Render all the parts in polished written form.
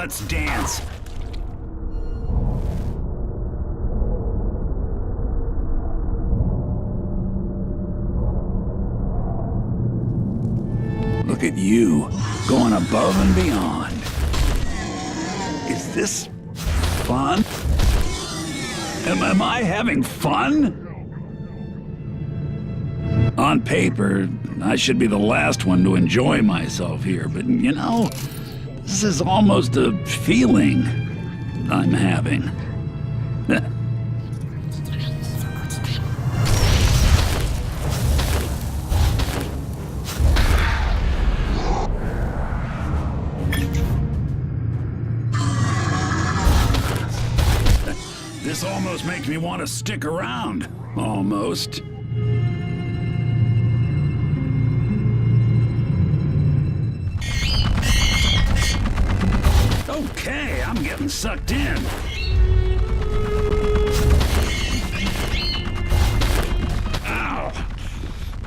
let's dance. Look at you, going above and beyond. Is this fun? Am I having fun? On paper, I should be the last one to enjoy myself here, but you know, this is almost a feeling I'm having. This almost makes me want to stick around. Almost. Okay, I'm getting sucked in. Ow.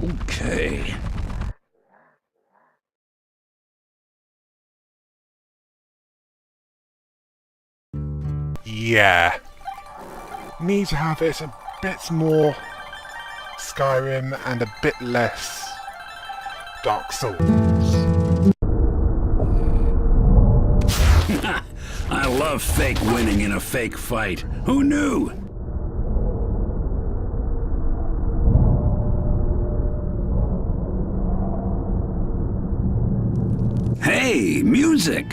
Okay. Yeah. Need to have it a bit more Skyrim and a bit less Dark Souls. I love fake winning in a fake fight. Who knew? Hey, music!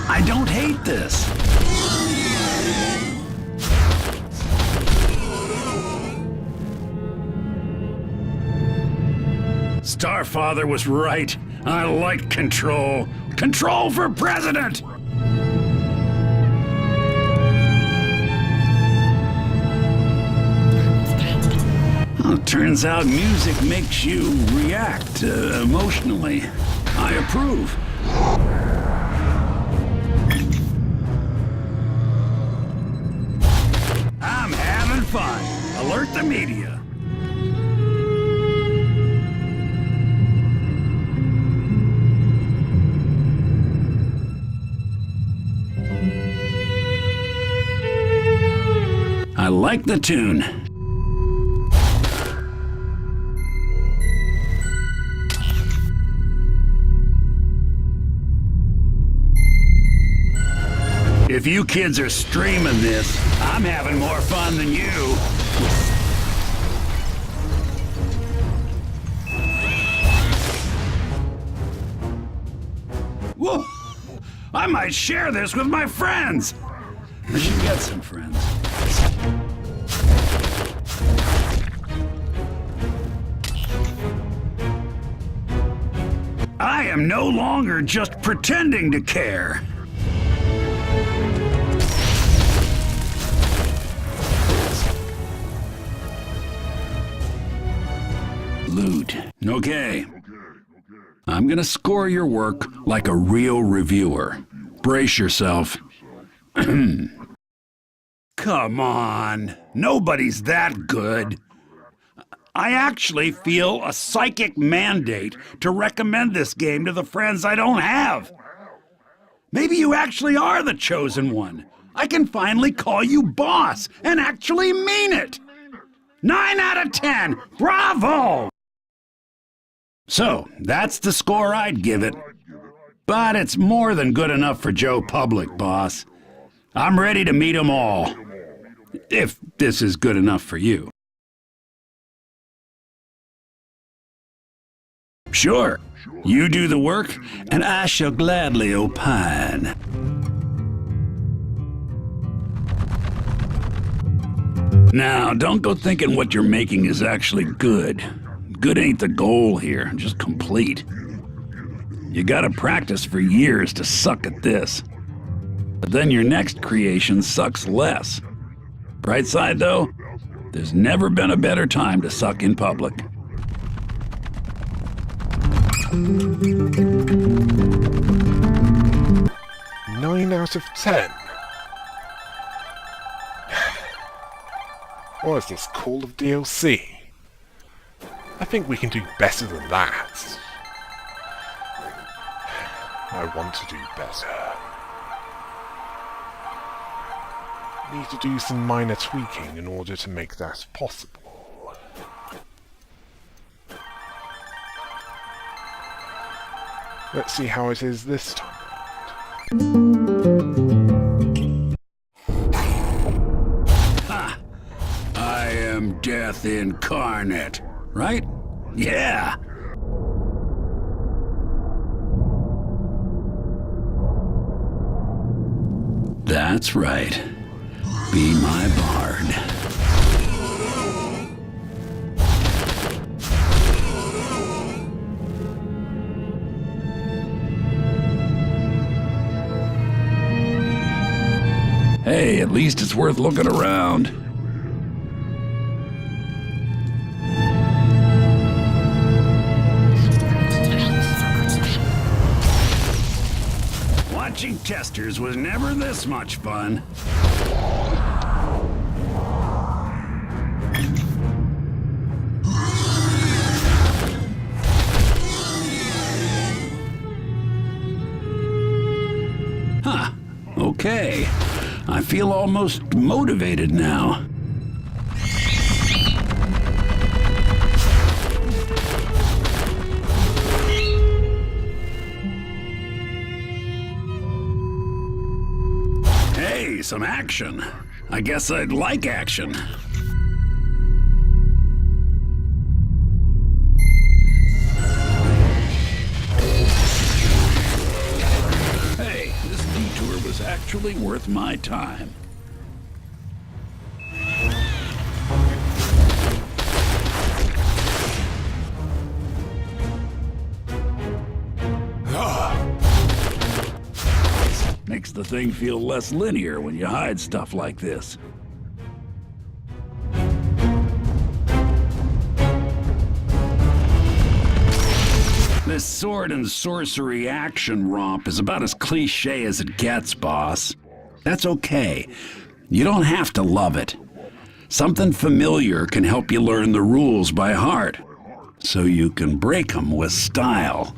I don't hate this. Starfather was right. I like control. Control for president! Well, it turns out music makes you react emotionally. I approve. I'm having fun. Alert the media. I like the tune. If you kids are streaming this, I'm having more fun than you. Whoa! I might share this with my friends. I should get some friends. I am no longer just pretending to care. Loot. Okay. I'm gonna score your work like a real reviewer. Brace yourself. Come on. Nobody's that good. I actually feel a psychic mandate to recommend this game to the friends I don't have. Maybe you actually are the chosen one. I can finally call you boss and actually mean it. 9 out of 10. Bravo! So, that's the score I'd give it. But it's more than good enough for Joe Public, boss. I'm ready to meet 'em all. If this is good enough for you. Sure, you do the work, and I shall gladly opine. Now, don't go thinking what you're making is actually good. Good ain't the goal here, just complete. You gotta practice for years to suck at this. But then your next creation sucks less. Bright side, though, there's never been a better time to suck in public. 9 out of 10. What is this, Call of DLC? I think we can do better than that. I want to do better. Need to do some minor tweaking in order to make that possible. Let's see how it is this time around. Ha! I am death incarnate, right? Yeah! That's right. Be my bard. Hey, at least it's worth looking around. Watching testers was never this much fun. Huh. Okay. I feel almost motivated now. Hey, some action. I guess I'd like action. Hey, this detour was actually worth my time. Makes the thing feel less linear when you hide stuff like this. This sword and sorcery action romp is about as cliche as it gets, boss. That's okay. You don't have to love it. Something familiar can help you learn the rules by heart, so you can break them with style.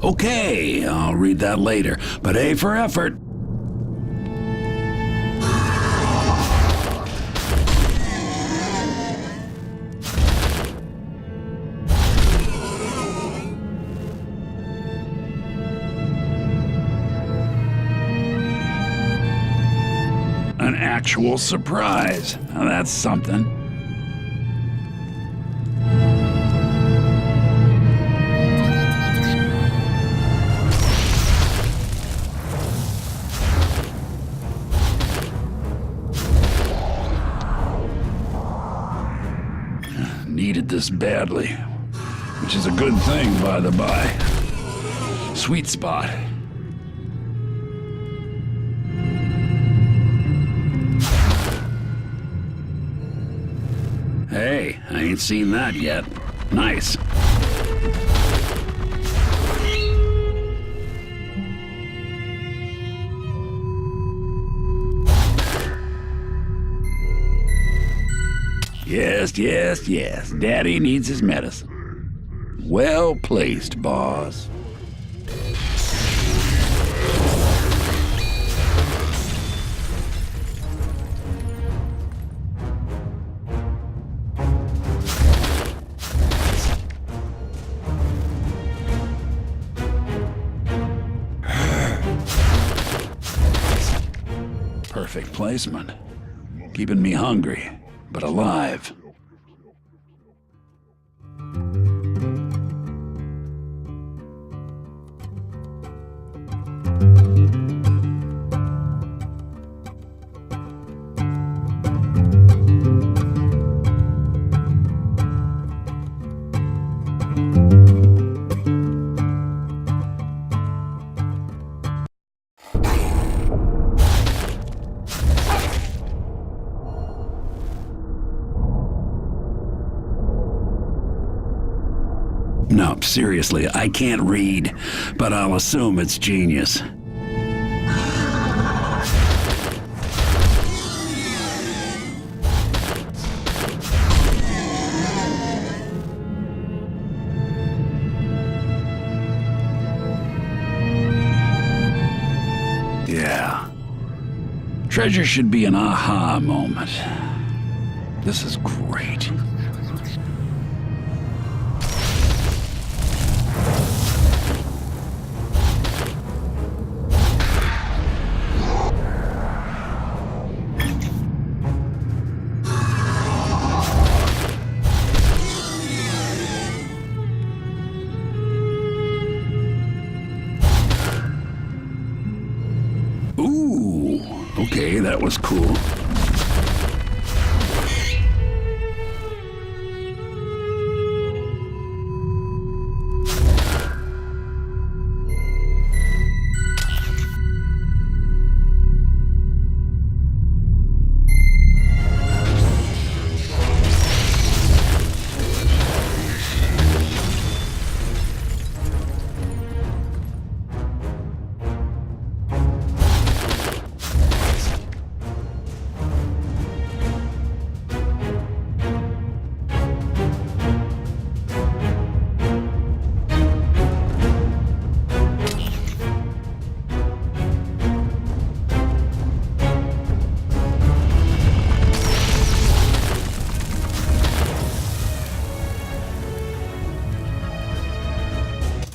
Okay, I'll read that later, but A for effort. An actual surprise. Now that's something. Needed this badly, which is a good thing, by the by. Sweet spot. Hey, I ain't seen that yet. Nice. Yes. Daddy needs his medicine. Well placed, boss. Perfect placement. Keeping me hungry, but alive. Seriously, I can't read, but I'll assume it's genius. Yeah. Treasure should be an aha moment. This is great. Ooh, okay, that was cool.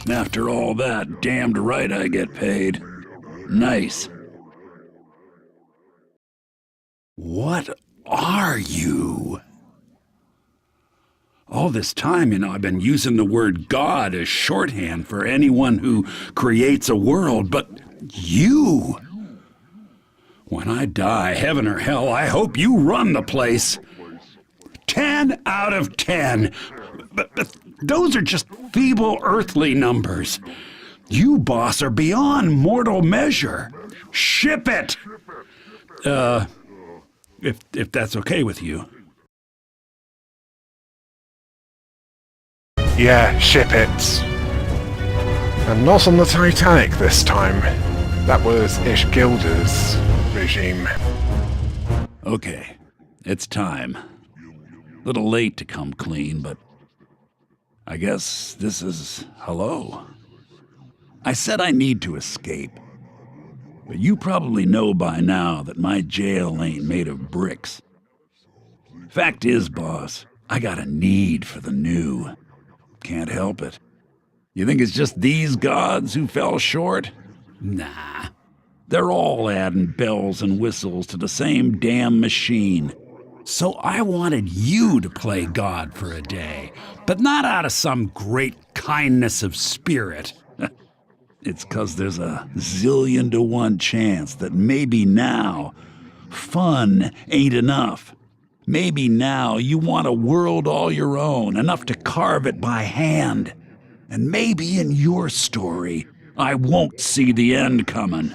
After all that, damned right I get paid. Nice. What are you? All this time, I've been using the word God as shorthand for anyone who creates a world, but you... When I die, heaven or hell, I hope you run the place. 10 out of 10. But those are just feeble earthly numbers. You, boss, are beyond mortal measure. Ship it! If that's okay with you. Yeah, ship it. And not on the Titanic this time. That was Ishgilda's regime. Okay, it's time. Little late to come clean, but I guess this is hello. I said I need to escape. But you probably know by now that my jail ain't made of bricks. Fact is, boss, I got a need for the new. Can't help it. You think it's just these gods who fell short? Nah. They're all adding bells and whistles to the same damn machine. So I wanted you to play God for a day, but not out of some great kindness of spirit. It's 'cause there's a zillion to one chance that maybe now fun ain't enough. Maybe now you want a world all your own, enough to carve it by hand. And maybe in your story, I won't see the end coming.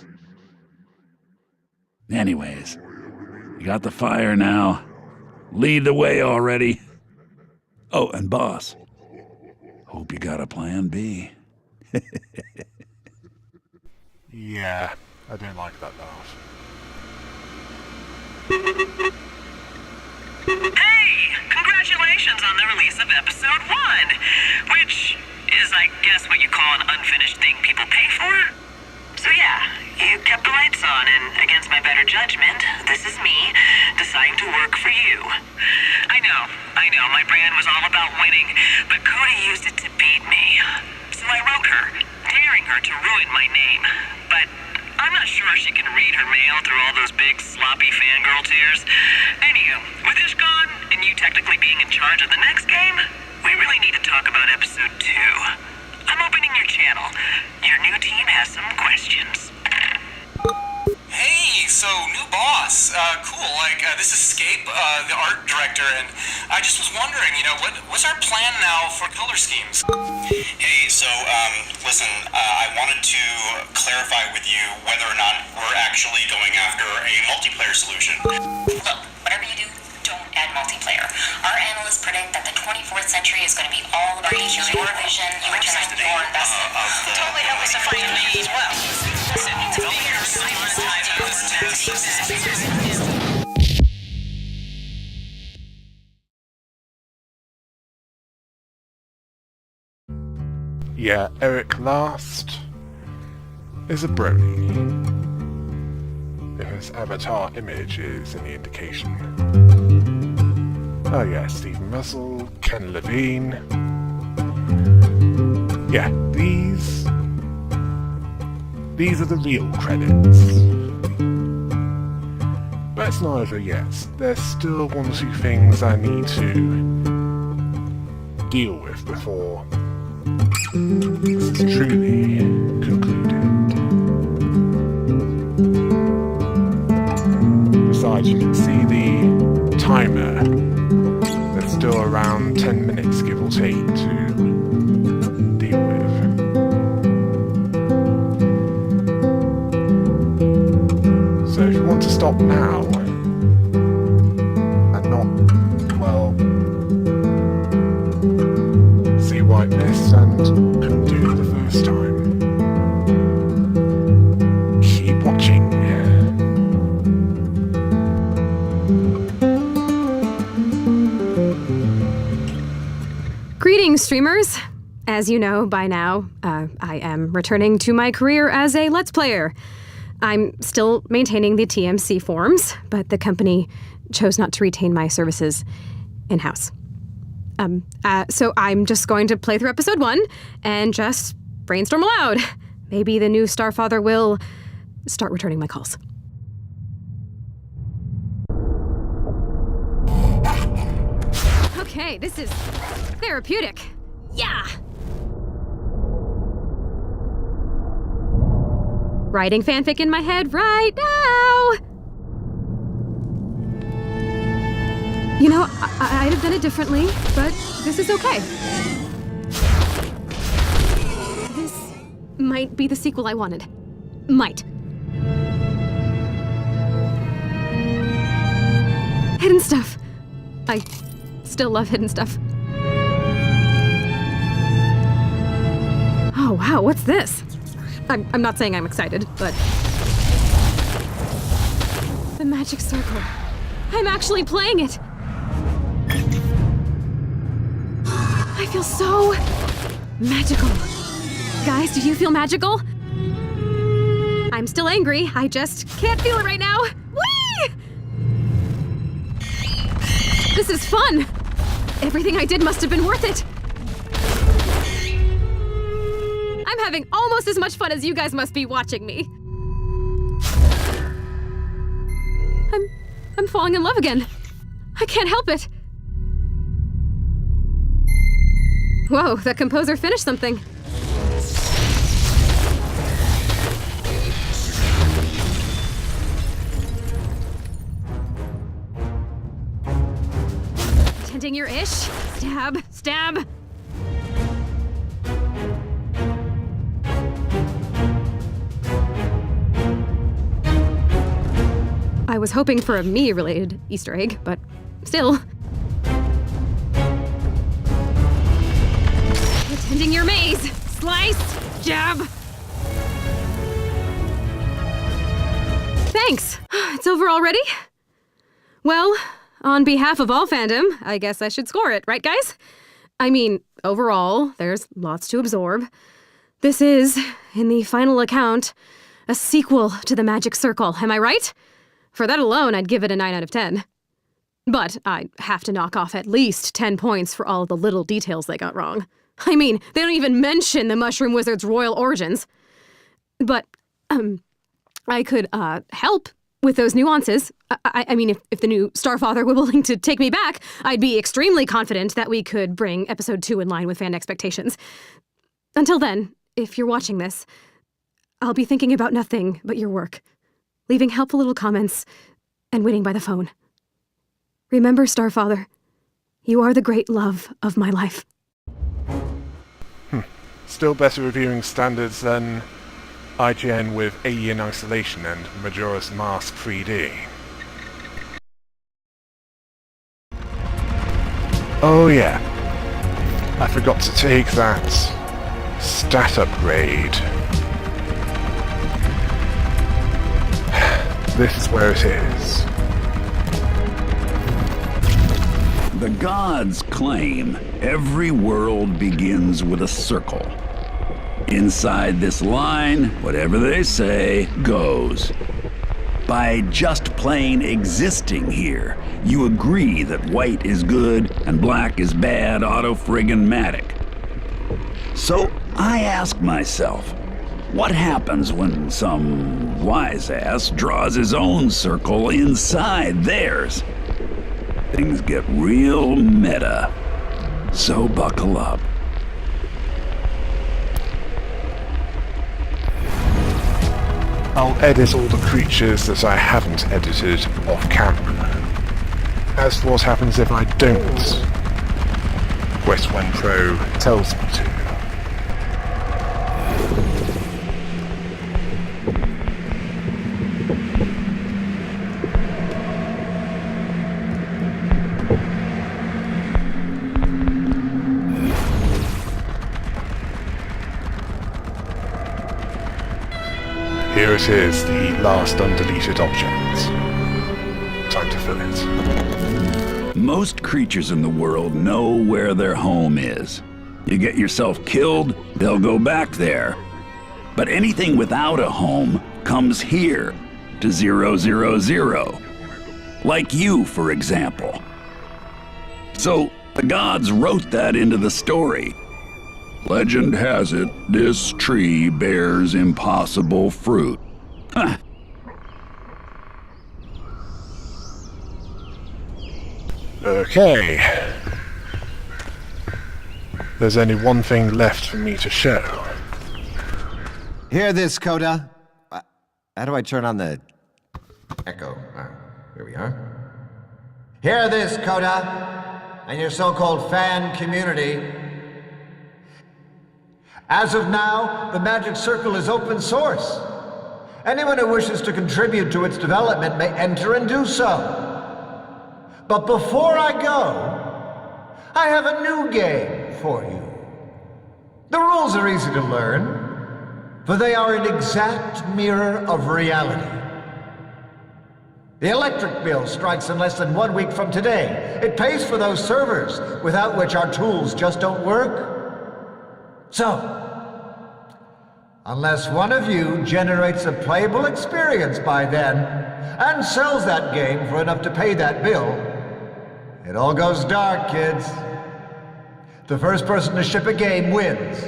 Anyways, you got the fire now. Lead the way already. Oh, and boss, hope you got a plan B. Yeah, I don't like that laugh. Hey! Congratulations on the release of episode 1, which is, I guess, what you call an unfinished thing people pay for? So yeah, you kept the lights on, and against my better judgment, this is me deciding to work for you. I know, my brand was all about winning, but Cody used it to beat me. So I wrote her, daring her to ruin my name. But I'm not sure she can read her mail through all those big, sloppy fangirl tears. Anywho, with Ish gone, and you technically being in charge of the next game, we really need to talk about episode 2. I'm opening your channel. Your new team has some questions. Hey, so new boss. Cool. This is Scape, the art director, and I just was wondering, what's our plan now for color schemes? Hey, so, listen, I wanted to clarify with you whether or not we're actually going after a multiplayer solution. Look, whatever you do, don't add multiplayer. Our analysts predict that the 24th century is going to be all about your television, you return on your investment. Totally help us to find me as well. Listen, to be your Yeah, Eric last is a brony. If his avatar image is any indication. Oh yeah, Stephen Russell, Ken Levine. Yeah, these are the real credits. But it's not over yet. There's still one or two things I need to deal with before this is truly concluded. Besides, you can see the timer. There's still around 10 minutes, give or take, to deal with. So if you want to stop now, and not, well, see what I missed and couldn't do it the first time, keep watching. Greetings, streamers! As you know by now, I am returning to my career as a Let's Player. I'm still maintaining the TMC forums, but the company chose not to retain my services in-house. So I'm just going to play through episode 1 and just brainstorm aloud. Maybe the new Starfather will start returning my calls. Okay, this is therapeutic. Yeah! Writing fanfic in my head right now! You know, I'd have done it differently, but this is okay. This might be the sequel I wanted. Might. Hidden stuff. I still love hidden stuff. Oh wow, what's this? I'm not saying I'm excited, but... The magic circle. I'm actually playing it! I feel so... magical. Guys, do you feel magical? I'm still angry, I just can't feel it right now. Whee! This is fun! Everything I did must have been worth it! I'm having almost as much fun as you guys must be watching me. I'm falling in love again. I can't help it. Whoa, the composer finished something. Tending your ish. Stab, stab. I was hoping for a me-related Easter egg, but still. Attending your maze! Slice! Jab! Thanks! It's over already? Well, on behalf of all fandom, I guess I should score it, right guys? I mean, overall, there's lots to absorb. This is, in the final account, a sequel to the Magic Circle, am I right? For that alone, I'd give it a 9 out of 10. But I'd have to knock off at least 10 points for all the little details they got wrong. I mean, they don't even mention the Mushroom Wizard's royal origins. But, I could, help with those nuances. I mean, if the new Starfather were willing to take me back, I'd be extremely confident that we could bring episode 2 in line with fan expectations. Until then, if you're watching this, I'll be thinking about nothing but your work. Leaving helpful little comments, and waiting by the phone. Remember, Starfather, you are the great love of my life. Still better reviewing standards than IGN with Alien Isolation and Majora's Mask 3D. Oh yeah. I forgot to take that stat upgrade. This is where it is. The gods claim every world begins with a circle. Inside this line, whatever they say goes. By just plain existing here, you agree that white is good and black is bad, auto-friggin-matic. So I ask myself, what happens when some wise-ass draws his own circle inside theirs? Things get real meta. So buckle up. I'll edit all the creatures that I haven't edited off camera. As for what happens if I don't, Quest 1 Pro tells me to. Here it is, the last undeleted object. Time to fill it. Most creatures in the world know where their home is. You get yourself killed, they'll go back there. But anything without a home comes here to 000. Like you, for example. So the gods wrote that into the story. Legend has it, this tree bears impossible fruit. Huh. Okay. There's only one thing left for me to show. Hear this, Coda? How do I turn on the echo? Here we are. Hear this, Coda, and your so-called fan community. As of now, the Magic Circle is open source. Anyone who wishes to contribute to its development may enter and do so. But before I go, I have a new game for you. The rules are easy to learn, for they are an exact mirror of reality. The electric bill strikes in less than 1 week from today. It pays for those servers, without which our tools just don't work. So, unless one of you generates a playable experience by then, and sells that game for enough to pay that bill, it all goes dark, kids. The first person to ship a game wins,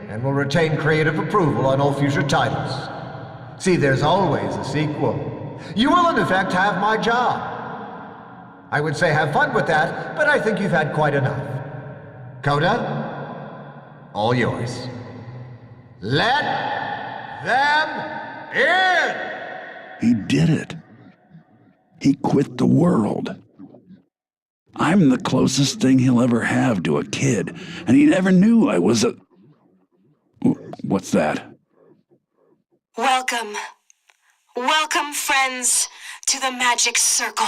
and will retain creative approval on all future titles. See, there's always a sequel. You will, in effect, have my job. I would say have fun with that, but I think you've had quite enough. Coda? All yours. Let them in! He did it. He quit the world. I'm the closest thing he'll ever have to a kid, and he never knew I was a... What's that? Welcome. Welcome, friends, to the Magic Circle.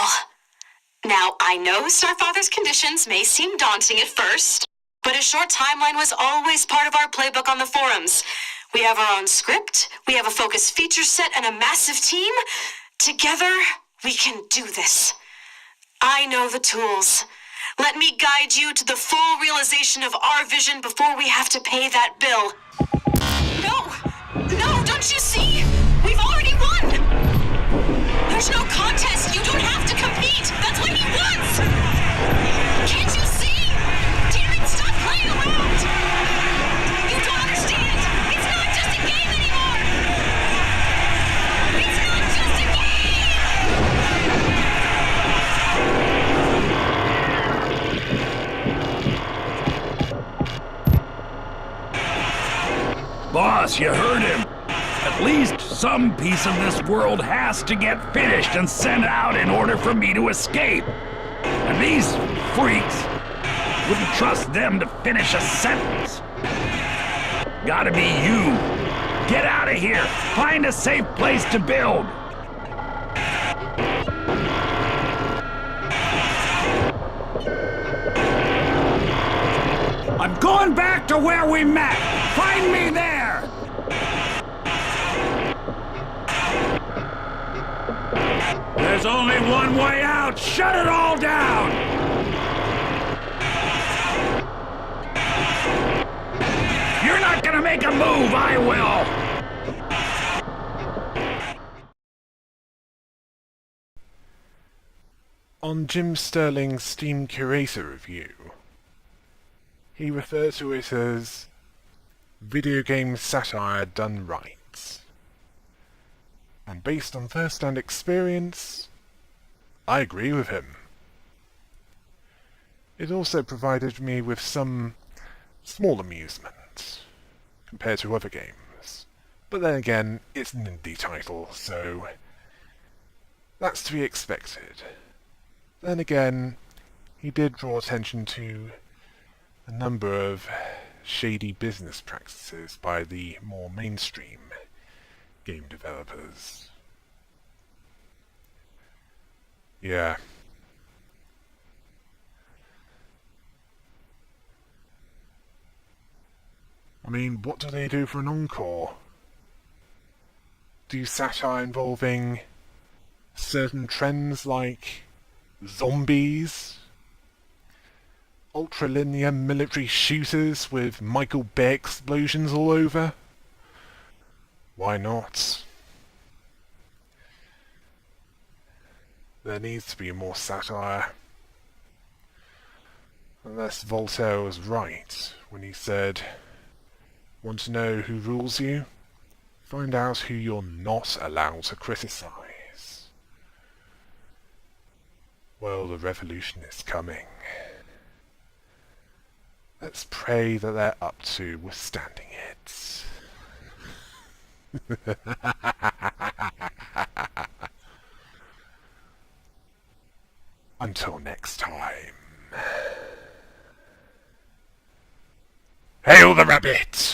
Now, I know Starfather's conditions may seem daunting at first, but a short timeline was always part of our playbook on the forums. We have our own script, we have a focused feature set, and a massive team. Together, we can do this. I know the tools. Let me guide you to the full realization of our vision before we have to pay that bill. No, don't you see? We've already won! There's no contest, you don't have to compete! That's what he wants! Can't you see? Damn it, stop playing around! You don't understand! It's not just a game anymore! It's not just a game! Boss, you heard him. At least some piece of this world has to get finished and sent out in order for me to escape. And these freaks wouldn't trust them to finish a sentence. Gotta be you. Get out of here. Find a safe place to build. I'm Going back to where we met! Find me there! There's only one way out! Shut it all down! You're not gonna make a move, I will! On Jim Sterling's Steam Curator review, he referred to it as video game satire done right. And based on first-hand experience, I agree with him. It also provided me with some small amusement compared to other games. But then again, it's an indie title, so that's to be expected. Then again, he did draw attention to a number of shady business practices by the more mainstream game developers. Yeah. I mean, what do they do for an encore? Do satire involving certain trends like zombies, ultralinear military shooters with Michael Bay explosions all over? Why not? There needs to be more satire. Unless Voltaire was right when he said, "Want to know who rules you? Find out who you're not allowed to criticize." Well, the revolution is coming. Let's pray that they're up to withstanding it. Until next time. Hail the rabbit!